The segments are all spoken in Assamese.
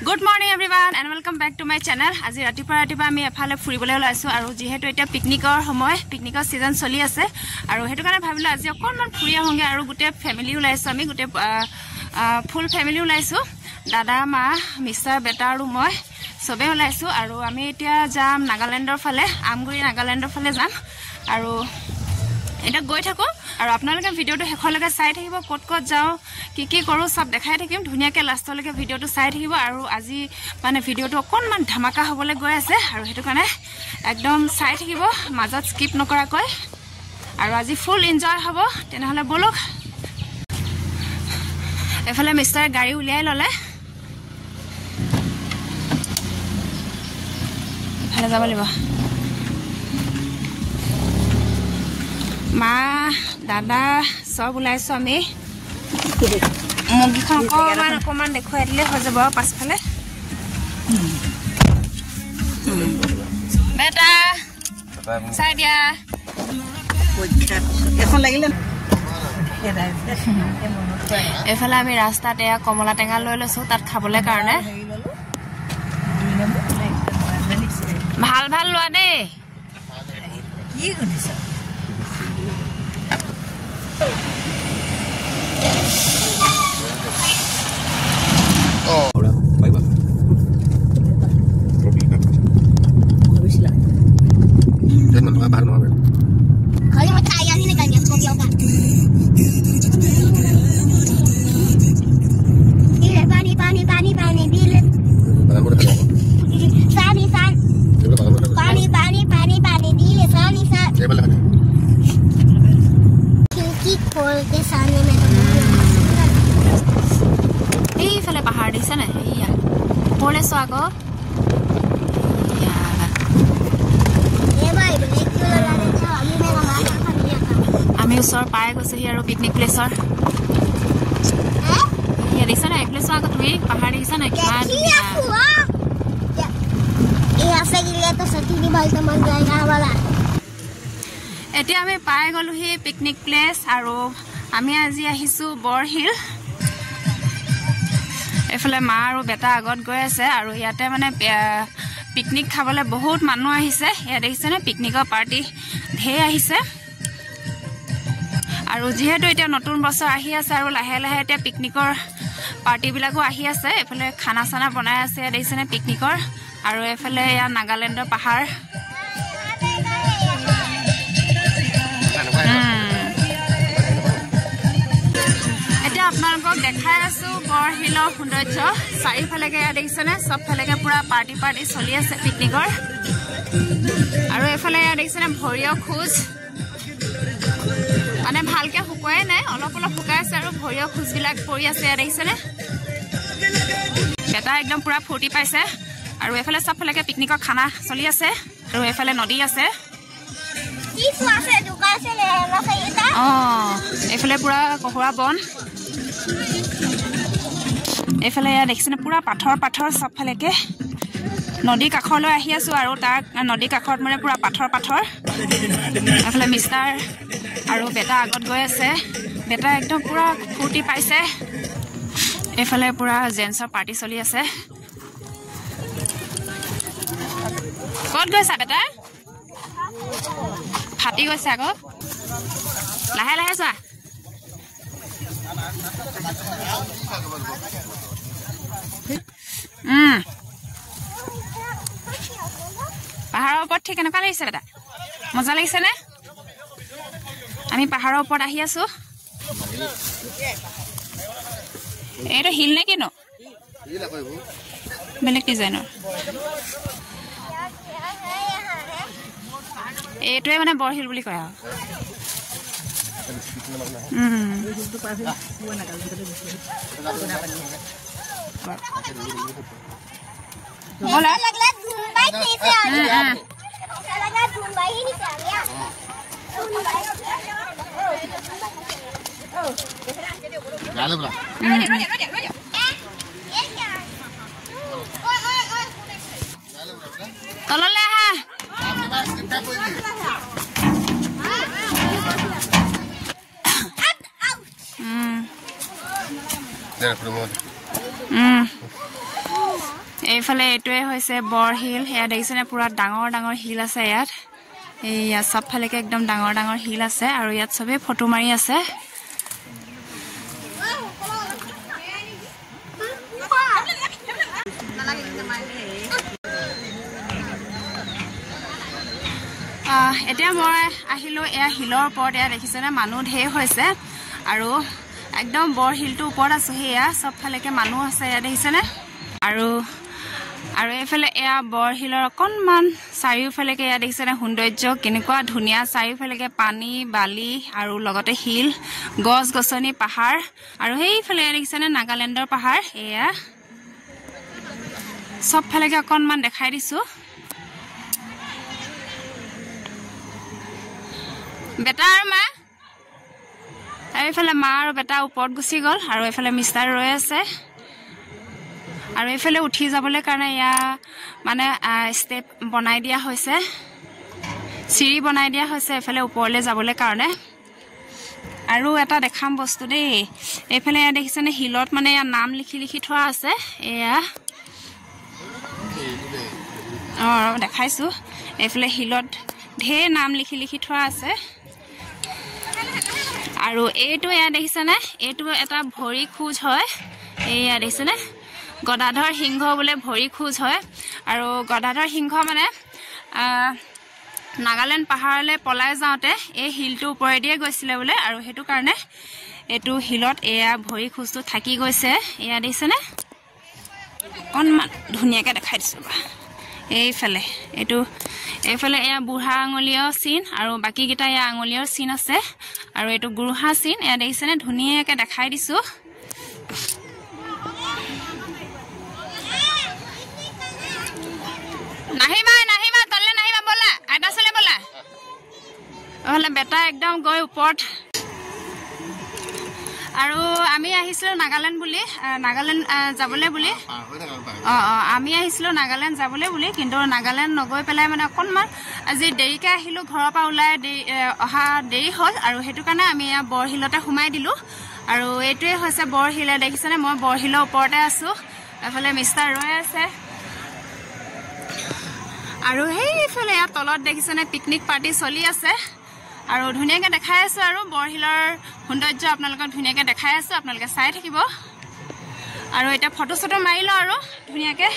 Good morning everyone and welcome back to my channel. আজি ৰাতিপুৱা আমি এফালে ফুৰিবলৈ ওলাইছো আৰু যেহেতু এটা পিকনিকৰ সময় পিকনিকৰ সিজন চলি আছে আৰু হেতু কাৰণে ভাবিলো আজি অকনমান ফুৰি আহোগে আৰু গুটে ফ্যামিলি ওলাইছো আমি গুটে ফুল ফ্যামিলি ওলাইছো দাদা মা মিষ্টাৰ বেটা আৰু মই সবে ওলাইছো আৰু আমি এতিয়া যাম নাগালেণ্ডৰ ফালে আমগুৰি নাগালেণ্ডৰ ফালে যাম আৰু এটা গৈ থাকো আৰু আপোনালোকে ভিডিওটো হেখলৈকে চাই থাকিব কত কত যাও কি কৰো সব দেখাই থাকিম ধুনিয়াকে লাষ্টলৈকে ভিডিওটো চাই থাকিব আৰু আজি মানে ভিডিওটো অকনমান ধামাকা হ'বলৈ গৈ আছে আৰু হেতু কাৰণে একদম চাই থাকিব মাজত স্কিপ নকৰাকৈ আৰু আজি ফুল এনজয় হ'ব তেনেহলে বলক এফালে মিষ্টাৰ গাড়ী উলিয়াই ললে ভালে যাব লাগিব মা দাদা সব ওলাইছো আমি মুগীখন অকমান দেখুৱাই দিলে হৈ যাব পাছফালে বেটা চাই দিয়া এখন লাগিলে এফালে আমি ৰাস্তাত এয়া কমলা টেঙা লৈ লৈছো তাত খাবলৈ কাৰণে ভাল ভাল লোৱা দেই কি কৰিছা এইফালে পাহাৰ দিছে না এইয়া পলে স্বাগত আমি ওচৰ পাই গৈছেহি আৰু পিকনিক প্লেচৰ ইয়া দিছে না এক প্লেচৰ আগত তুমি পাহাৰ দিছে না কিমান এতিয়া আমি পাই গলোহি পিকনিক প্লেচ আৰু আমি আজি আহিছো বৰহিল এফালে মা আৰু বেটা আগত গৈ আছে আৰু ইয়াতে মানে পিকনিক খাবলৈ বহুত মানুহ আহিছে ইয়াত দেখিছে না পিকনিকৰ পাৰ্টি ধেৰ আহিছে আৰু যেহেতু এতিয়া নতুন বছৰ আহি আছে আৰু লাহে লাহে এতিয়া পিকনিকৰ পাৰ্টি বিলাকো আহি আছে এফালে খানা চানা বনাই আছে দেখিছে না পিকনিকৰ আৰু এফালে ইয়া নাগালেণ্ডৰ পাহাৰ এতিয়া আপোনালোকক দেখাই আছো বৰহিলৰ সৌন্দৰ্য চাৰিফালেকে দেখিছে না সবফালেকে পুৰা পাৰ্টি চলি আছে পিকনিকৰ আৰু এফালে দেখিছে না ভৰিয় খোজ মানে ভালকে শুকুৱাই নাই অলপ শুকাই আছে আৰু ভৰিয় খোজবিলাক পৰি আছে দেখিছে না বেটা একদম পুৰা ফূৰ্তি পাইছে আৰু এফালে সবফালেকে পিকনিকৰ খানা চলি আছে আৰু এফালে নদী আছে এফালে পুৰা কহৰা বন এফালে দেখিছে না পুৰা পাথৰ সবফালেকে নদী কাষলৈ আহি আছো আৰু তাৰ নদী কাষত মানে পুৰা পাথৰ এফালে মিষ্টাৰ আৰু বেটা আগত গৈ আছে বেটা একদম পুৰা ফূৰ্তি পাইছে এফালে পুৰা জেন্সৰ পাৰ্টি চলি আছে কত গৈছা বেটা ফাটি গৈছে আকৌ লাহে লাহে যোৱা পাহাৰৰ ওপৰত ঠিক কেনেকুৱা লাগিছে বেটা মজা লাগিছে নে আমি পাহাৰৰ ওপৰত আহি আছো এইটো হিল নে কিনো বেলেগ ডিজাইনৰ এইটোৱে মানে বৰহিল বুলি কয় আৰু তললৈ আহা এইফালে এইটোৱে হৈছে বৰ হিল এয়া দেখিছেনে পুৰা ডাঙৰ ডাঙৰ হিল আছে ইয়াত এইয়া সবফালেকে একদম ডাঙৰ ডাঙৰ হিল আছে আৰু ইয়াত সবে ফটো মাৰি আছে এতিয়া মই আহিলো এয়া হিলৰ ওপৰত এয়া দেখিছেনে মানুহ ঢেৰ হৈছে আৰু একদম বৰ হিলটো ওপৰত আছে এয়া সবফালেকে মানুহ আছে এয়া দেখিছেনে আৰু এইফালে এয়া বৰ হিলৰ অকণমান চাৰিওফালেকে এয়া দেখিছেনে সৌন্দৰ্য কেনেকুৱা ধুনীয়া চাৰিওফালেকে পানী বালি আৰু লগতে হিল গছ গছনি পাহাৰ আৰু সেইফালে এয়া দেখিছেনে নাগালেণ্ডৰ পাহাৰ এয়া সবফালেকে অকণমান দেখাই দিছো বেটা আৰু মা এইফালে মা আৰু বেটা ওপৰত গুচি গ'ল আৰু এইফালে মিষ্টাৰ ৰৈ আছে আৰু এইফালে উঠি যাবলৈ কাৰণে ইয়া মানে ষ্টেপ বনাই দিয়া হৈছে চিৰি বনাই দিয়া হৈছে এইফালে ওপৰলৈ যাবলৈ কাৰণে আৰু এটা দেখাম বস্তু দেই এইফালে দেখিছেনে হিলত মানে ইয়াৰ নাম লিখি লিখি থোৱা আছে এয়া দেখাইছো এইফালে হিলত ঢেৰ নাম লিখি লিখি থোৱা আছে আৰু এইটো এয়া দেখিছেনে এইটো এটা ভৰি খোজ হয় এয়া দেখিছেনে গদাধৰ সিংহ বোলে ভৰি খোজ হয় আৰু গদাধৰ সিংহ মানে নাগালেণ্ড পাহাৰলৈ পলাই যাওঁতে এই হিলটো ওপৰেদিয়ে গৈছিলে বোলে আৰু সেইটো কাৰণে এইটো হিলত এয়া ভৰি খোজটো থাকি গৈছে এয়া দেখিছেনে অকণমান ধুনীয়াকৈ দেখাই দিছোঁ এইফালে এয়া বুঢ়া আঙুলিৰ চিন আৰু বাকীকেইটা এয়া আঙুলিৰ চিন আছে আৰু এইটো গুৰুহা চিন এয়া দেখিছেনে ধুনীয়াকৈ দেখাই দিছোঁ নাহিবা তললে নাহিবা বলা আইতা চলে বলা নহ'লে বেটা একদম গৈ ওপৰত আৰু আমি আহিছিলোঁ নাগালেণ্ড বুলি নাগালেণ্ড যাবলৈ বুলি আমি আহিছিলোঁ নাগালেণ্ড যাবলৈ বুলি কিন্তু নাগালেণ্ড নগৈ পেলাই মানে অকণমান আজি দেৰিকৈ আহিলোঁ ঘৰৰ পৰা ওলাই অহা দেৰি হ'ল আৰু সেইটো কাৰণে আমি বৰহিলতে সোমাই দিলোঁ আৰু এইটোৱে হৈছে বৰহিলে দেখিছেনে মই বৰহিলৰ ওপৰতে আছোঁ এফালে মিষ্টাৰ ৰৈ আছে আৰু সেইফালে ইয়াৰ তলত দেখিছেনে পিকনিক পাৰ্টি চলি আছে আৰু ধুনীয়াকৈ দেখাই আছোঁ আৰু বৰহিলৰ সৌন্দৰ্য আপোনালোকক ধুনীয়াকৈ দেখাই আছোঁ আপোনালোকে চাই থাকিব আৰু এতিয়া ফটো চটো মাৰি লওঁ আৰু ধুনীয়াকৈ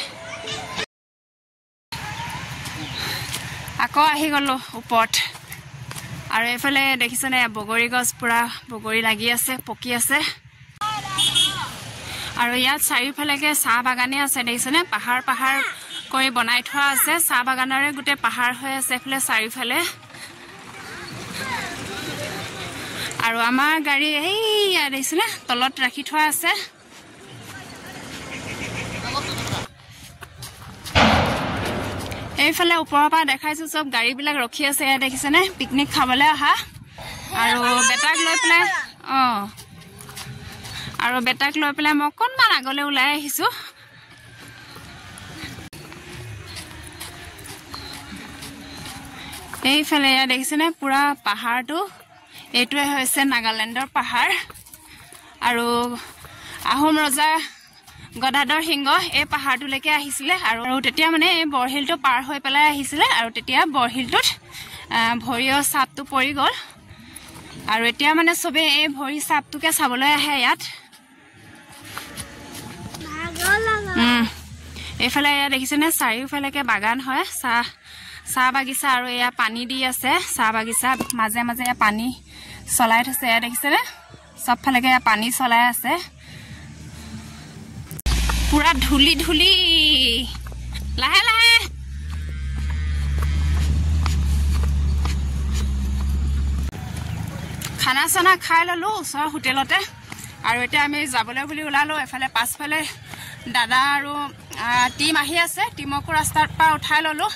আকৌ আহি গ'লোঁ ওপৰত আৰু এইফালে দেখিছেনে বগৰী গছ পুৰা বগৰী লাগি আছে পকি আছে আৰু ইয়াত চাৰিওফালেকে চাহ বাগানে আছে দেখিছেনে পাহাৰ পাহাৰ কৰি বনাই থোৱা আছে চাহ বাগানৰে গোটেই পাহাৰ হৈ আছে এইফালে চাৰিওফালে আৰু আমাৰ গাড়ী এইয়া দেখিছেনে তলত ৰাখি থোৱা আছে এইফালে ওপৰৰ পৰা দেখাইছোঁ চব গাড়ীবিলাক ৰখি আছে এয়া দেখিছেনে পিকনিক খাবলৈ অহা আৰু বেটাক লৈ পেলাই মই অকণমান আগলৈ ওলাই আহিছোঁ এইফালে এয়া দেখিছেনে পুৰা পাহাৰটো এইটোৱে হৈছে নাগালেণ্ডৰ পাহাৰ আৰু আহোম ৰজা গদাধৰ সিংহ এই পাহাৰটোলৈকে আহিছিলে আৰু তেতিয়া মানে এই বৰহিলটো পাৰ হৈ পেলাই আহিছিলে আৰু তেতিয়া বৰহিলটোত ভৰিৰ চাপটো পৰি গ'ল আৰু এতিয়া মানে চবেই এই ভৰি চাপটোকে চাবলৈ আহে ইয়াত এইফালে এয়া দেখিছেনে চাৰিওফালেকে বাগান হয় চাহ বাগিচা আৰু এয়া পানী দি আছে চাহ বাগিচা মাজে মাজে এয়া পানী চলাই থৈছে এয়া দেখিছেনে সবফালেকে এয়া পানী চলাই আছে পুৰা ধূলি ধূলি লাহে লাহে খানা চানা খাই ল'লোঁ ওচৰৰ হোটেলতে আৰু এতিয়া আমি যাবলৈ বুলি ওলালোঁ এফালে পাছফালে দাদা আৰু টিম আহি আছে টিমকো ৰাস্তাৰ পৰা উঠাই ল'লোঁ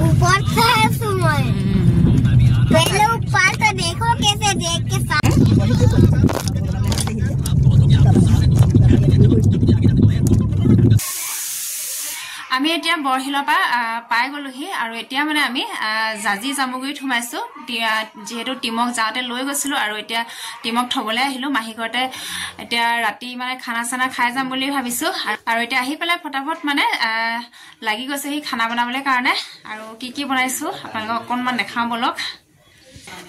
ऊपर से है सुमन पहले ऊपर से देखो कैसे देख के আমি এতিয়া বৰহিলৰ পৰা পাই গলোহি আৰু এতিয়া মানে আমি জাজি জামুগুৰিত সোমাইছো যেহেতু টিমক যাওঁতে লৈ গৈছিলো আৰু এতিয়া টিমক থবলৈ আহিলো মাহী ঘৰতে এতিয়া ৰাতি মানে খানা চানা খাই যাম বুলি ভাবিছো আৰু এতিয়া আহি পেলাই ফটাফট মানে লাগি গৈছে সি খানা বনাবলৈ কাৰণে আৰু কি বনাইছো আপোনালোকক অকণমান দেখাওঁ বলক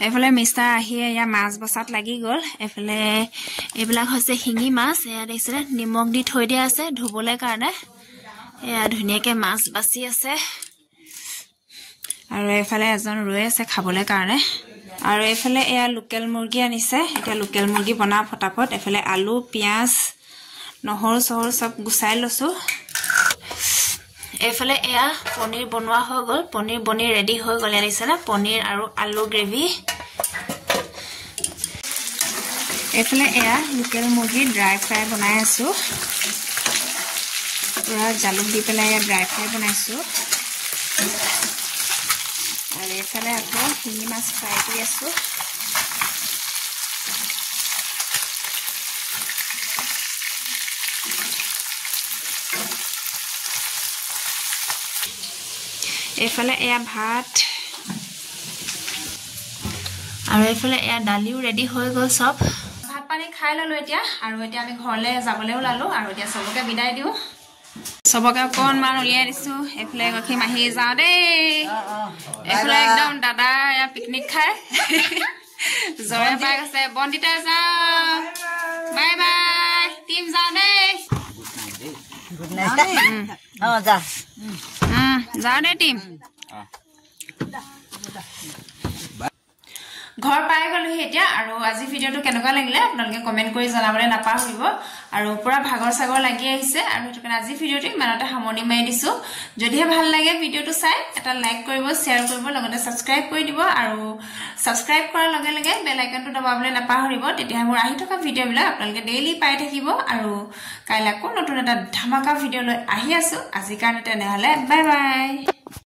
এফালে মিষ্টাৰ আহি এয়া মাছ বচাত লাগি গ'ল এফালে এইবিলাক হৈছে শিঙি মাছ এয়া দেখিছে নিমখ দি থৈ দিয়া আছে ধুবলৈ কাৰণে এয়া ধুনীয়াকে মাছ বাছি আছে আৰু এফালে এজন ৰৈ আছে খাবলৈ কাৰণে আৰু এফালে এয়া লোকেল মুৰ্গী আনিছে এতিয়া লোকেল মুৰ্গী বনাও ফটাফট এফালে আলু পিয়াজ নহৰু চহৰু সব গুচাই লৈছো এফালে এয়া পনীৰ বনোৱা হৈ গ'ল পনীৰ বনি ৰেডি হৈ গ'ল আনিছে না পনীৰ আৰু আলু গ্ৰেভি এফালে এয়া লোকেল মুৰ্গী ড্ৰাই ফ্ৰাই বনাই আছো পুৰা জালুক দি পেলাই এয়া ড্ৰাই ফ্ৰাই বনাইছো আৰু এফালে আকৌ শিঙি মাছ ফ্ৰাই কৰি আছো এফালে এয়া ভাত আৰু এফালে এয়া দালিও ৰেডি হৈ গ'ল সব ভাত পানী খাই ললো এতিয়া আৰু এতিয়া আমি ঘৰলৈ যাবলৈ ওলালো আৰু এতিয়া সবকে বিদায় দিও সবকে অকণমান উলিয়াই দিছো এফালে গখি মাহী যাওঁ দেই এফালে একদম দাদা এয়া পিকনিক খাই জয়ে পাই গৈছে বন্দিতা যাওঁ বাই বাই টিম যাওঁ দেই গুড নাইট যা যাওঁ দেই টিম ঘৰ পাই গলোহি এতিয়া আৰু আজি ভিডিঅ'টো কেনেকুৱা লাগিলে আপোনালোকে কমেন্ট কৰি জনাবলৈ নাপাহৰিব আৰু পুৰা ভাগৰ সাগৰ লাগি আহিছে আৰু সেইটো কাৰণে আজি ভিডিঅ'টো ইমানতে সামৰণি মাৰি দিছো যদিহে ভাল লাগে ভিডিঅ'টো চাই এটা লাইক কৰিব শ্বেয়াৰ কৰিব লগতে সাবস্ক্ৰাইব কৰি দিব আৰু সাবস্ক্ৰাইব কৰাৰ লগে লগে বেল আইকনটো দবাবলৈ নাপাহৰিব তেতিয়া মোৰ আহি থকা ভিডিঅ'বিলাক আপোনালোকে ডেইলি পাই থাকিব আৰু কাইলৈ আকৌ নতুন এটা ধামাকা ভিডিঅ' লৈ আহি আছো আজিৰ কাৰণে তেনেহ'লে বাই বাই